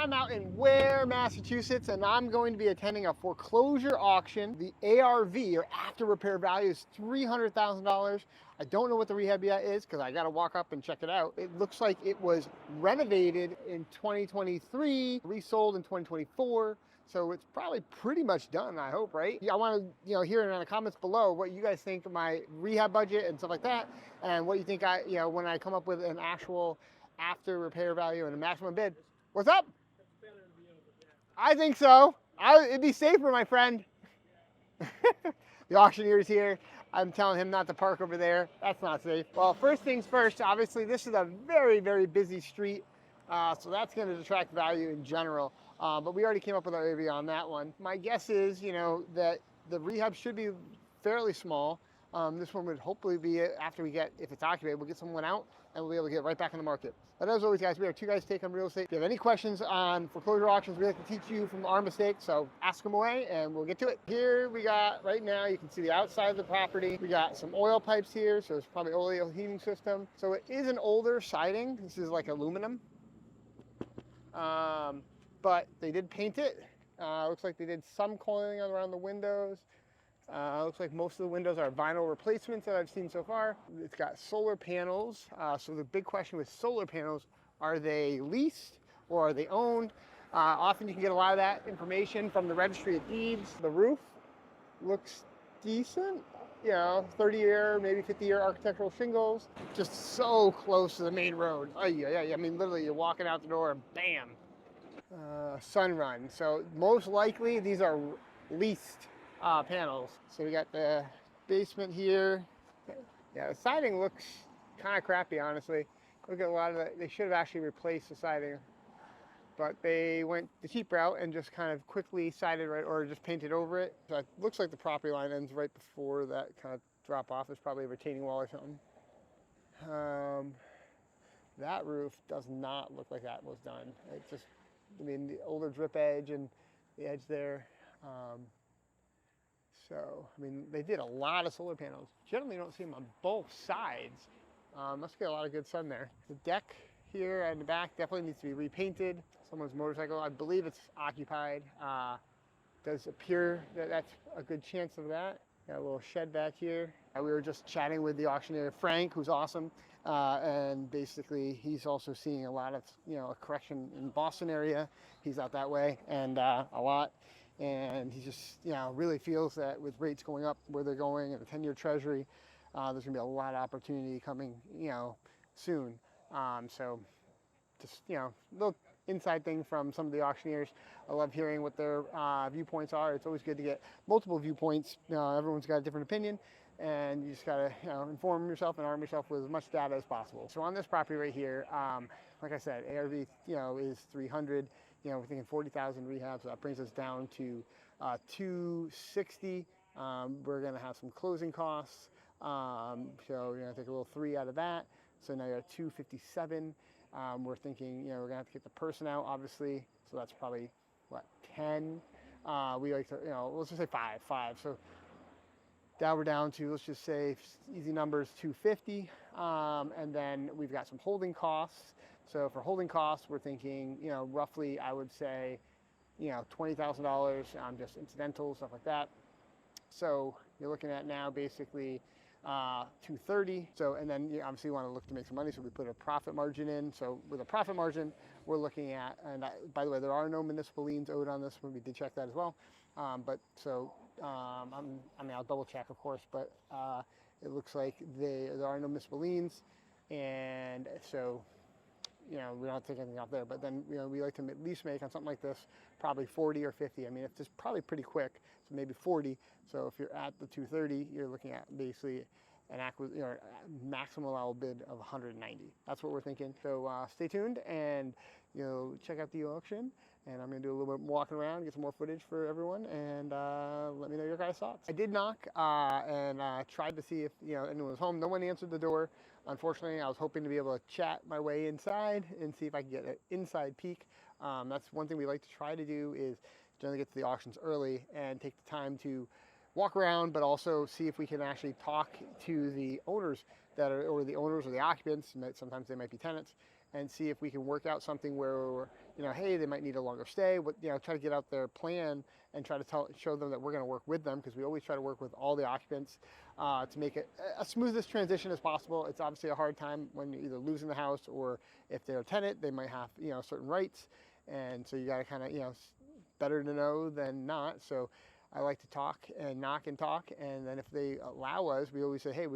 I'm out in Ware, Massachusetts, and I'm going to be attending a foreclosure auction. The ARV, or after repair value, is $300,000. I don't know what the rehab yet is because I got to walk up and check it out. It looks like it was renovated in 2023, resold in 2024. So it's probably pretty much done, I hope, right? I want to, hear in the comments below what you guys think of my rehab budget and stuff like that, and what you think when I come up with an actual after repair value and a maximum bid. What's up? I think so. It'd be safer, my friend. The auctioneer's here. I'm telling him not to park over there. That's not safe. Well, first things first, obviously this is a very, very busy street. So that's going to detract value in general. But we already came up with our ARV on that one. My guess is, that the rehab should be fairly small. This one would hopefully be after if it's occupied, we'll get someone out and we'll be able to get right back in the market. But as always, guys, we are two guys take on real estate. If you have any questions on foreclosure auctions, we like to teach you from our mistakes. So ask them away and we'll get to it. Here we got, right now, you can see the outside of the property. We got some oil pipes here. So it's probably oil heating system. So it is an older siding. This is like aluminum. But they did paint it. Looks like they did some coiling around the windows. Looks like most of the windows are vinyl replacements that I've seen so far. It's got solar panels. So the big question with solar panels, are they leased or are they owned? Often you can get a lot of that information from the registry of deeds. The roof looks decent. 30-year, maybe 50-year architectural shingles. Just so close to the main road. I mean, literally, you're walking out the door and bam. Sun run. So most likely these are leased panels. So we got the basement here. Yeah, the siding looks kind of crappy, honestly. Look at a lot of it. They should have actually replaced the siding, but they went the cheap route and just kind of quickly sided right, or just painted over it. So it looks like the property line ends right before that kind of drop off. There's probably a retaining wall or something. That roof does not look like that was done. It just, the older drip edge and the edge there. They did a lot of solar panels. Generally, you don't see them on both sides. Must get a lot of good sun there. The deck here in the back definitely needs to be repainted. Someone's motorcycle, I believe it's occupied. Does appear that that's a good chance of that. Got a little shed back here. We were just chatting with the auctioneer, Frank, who's awesome. And basically he's also seeing a lot of, a correction in the Boston area. He's out that way and a lot. And he just, really feels that with rates going up where they're going and the 10-year treasury, there's gonna be a lot of opportunity coming, soon. So just, little inside thing from some of the auctioneers. I love hearing what their viewpoints are. It's always good to get multiple viewpoints. Everyone's got a different opinion, and you just gotta, inform yourself and arm yourself with as much data as possible. So on this property right here, like I said, ARV, is 300. We're thinking 40,000 rehab, so that brings us down to 260. We're gonna have some closing costs. So you're gonna take a little 3 out of that. So now you're at 257. We're thinking, we're gonna have to get the person out, obviously. So that's probably, 10? We like to, let's just say five. So now we're down to, let's just say, easy numbers, 250. And then we've got some holding costs. So for holding costs, we're thinking, roughly, I would say, $20,000 on just incidental, stuff like that. So you're looking at now basically 230. So, and then you obviously want to look to make some money. So we put a profit margin in. So with a profit margin, we're looking at, and by the way, there are no municipal liens owed on this one. We did check that as well. I'll double check, of course, but it looks like there are no municipal liens. And so, we don't take anything off there, but then, we like to at least make on something like this, probably 40 or 50. If it's probably pretty quick, so maybe 40. So if you're at the 230, you're looking at basically an maximum allowable bid of 190. That's what we're thinking. So stay tuned and, check out the auction. And I'm going to do a little bit walking around, get some more footage for everyone, and let me know your guys' thoughts. I did knock and tried to see if anyone was home. No one answered the door. Unfortunately, I was hoping to be able to chat my way inside and see if I could get an inside peek. That's one thing we like to try to do, is generally get to the auctions early and take the time to walk around, but also see if we can actually talk to the owners or the occupants. Sometimes they might be tenants, and see if we can work out something where, you know, hey, they might need a longer stay, but, you know, try to get out their plan and try to show them that we're going to work with them, because we always try to work with all the occupants to make it as smoothest transition as possible. It's obviously a hard time when you're either losing the house, or if they're a tenant, they might have, you know, certain rights. And so you got to kind of, you know, better to know than not. So I like to talk and knock and talk. And then if they allow us, we always say, hey,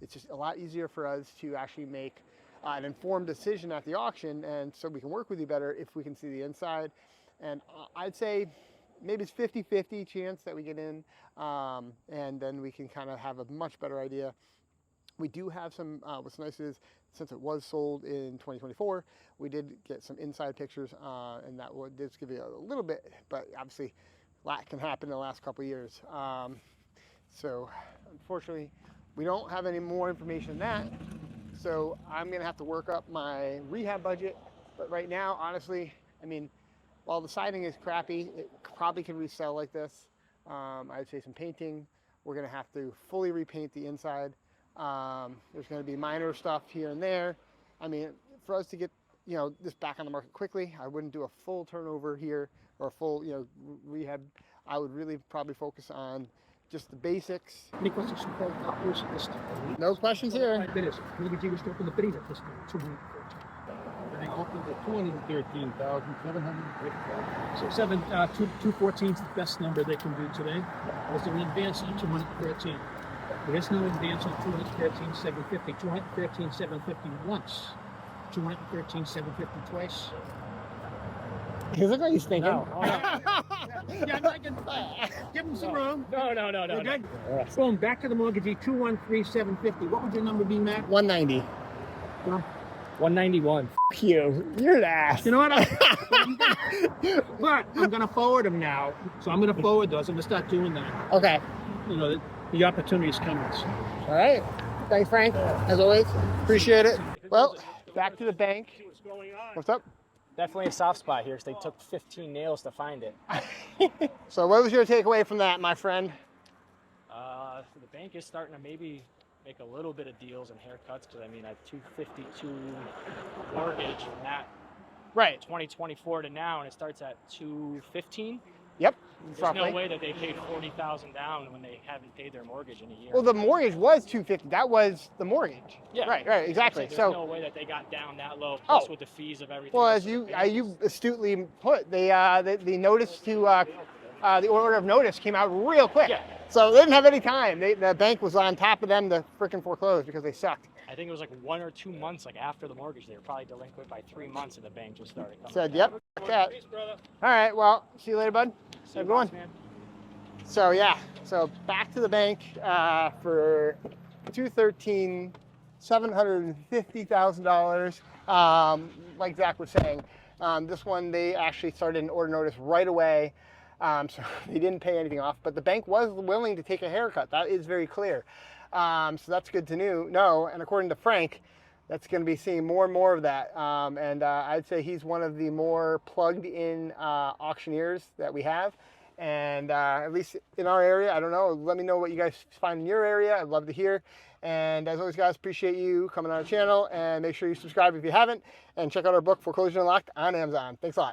it's just a lot easier for us to actually make an informed decision at the auction. And so we can work with you better if we can see the inside. And I'd say maybe it's 50-50 chance that we get in, and then we can kind of have a much better idea. We do have some, what's nice is, since it was sold in 2024, we did get some inside pictures, and that would just give you a little bit, but obviously a lot can happen in the last couple of years. So unfortunately, we don't have any more information than that. So I'm gonna have to work up my rehab budget. But right now, honestly, I mean, while the siding is crappy, it probably can resell like this. I'd say some painting. We're gonna have to fully repaint the inside. There's gonna be minor stuff here and there. I mean, for us to get, you know, this back on the market quickly, I wouldn't do a full turnover here or a full, you know, rehab. I would really probably focus on just the basics. Any questions from couples? No questions here. Mortgagee was open the bidding at this time, 214. They opened at 213,750. So 214 is the best number they can do today. Was there an advance on 213? There is no advance on 213,750. 213,750 once. 213,750 twice. You look like he's thinking. No. Yeah, I can give him some room. No. We're good. Boom, back to the mortgagee, 213,750. What would your number be, Matt? 190. 191. F you. You're an ass. You know what? But I'm going to forward them now. So I'm going to forward those. I'm going to start doing that. Okay. You know, the opportunity is coming. So. All right. Thanks, Frank. As always. Appreciate it. Well, back to the bank. What's up? Definitely a soft spot here because they took 15 nails to find it. So what was your takeaway from that, my friend? The bank is starting to maybe make a little bit of deals and haircuts, because I mean, at 252 mortgage from that Right. 2024 to now, and it starts at 215. Yep. There's roughly. no way that they paid 40,000 down when they haven't paid their mortgage in a year. Well, the mortgage was 250. That was the mortgage. Yeah. Right. Exactly. There's so no way that they got down that low, plus with the fees of everything. Well, else as you that you astutely put, the notice to the order of notice came out real quick. Yeah. So they didn't have any time. The bank was on top of them to frickin' foreclose because they sucked. I think it was like 1 or 2 months, like after the mortgage, they were probably delinquent by 3 months, and the bank just started coming. Said, down. yep. Fuck that. Peace, brother. All right. Well, see you later, bud. See Have a you, good one. boss, man. So yeah. So back to the bank for 213, $750,000. Like Zach was saying, this one they actually started an order notice right away. So they didn't pay anything off, but the bank was willing to take a haircut. That is very clear. So that's good to know. And according to Frank, that's going to be seeing more and more of that. And I'd say he's one of the more plugged in auctioneers that we have. And at least in our area, I don't know, let me know what you guys find in your area. I'd love to hear. And as always, guys, appreciate you coming on our channel, and make sure you subscribe if you haven't, and check out our book, Foreclosures Unlocked, on Amazon. Thanks a lot.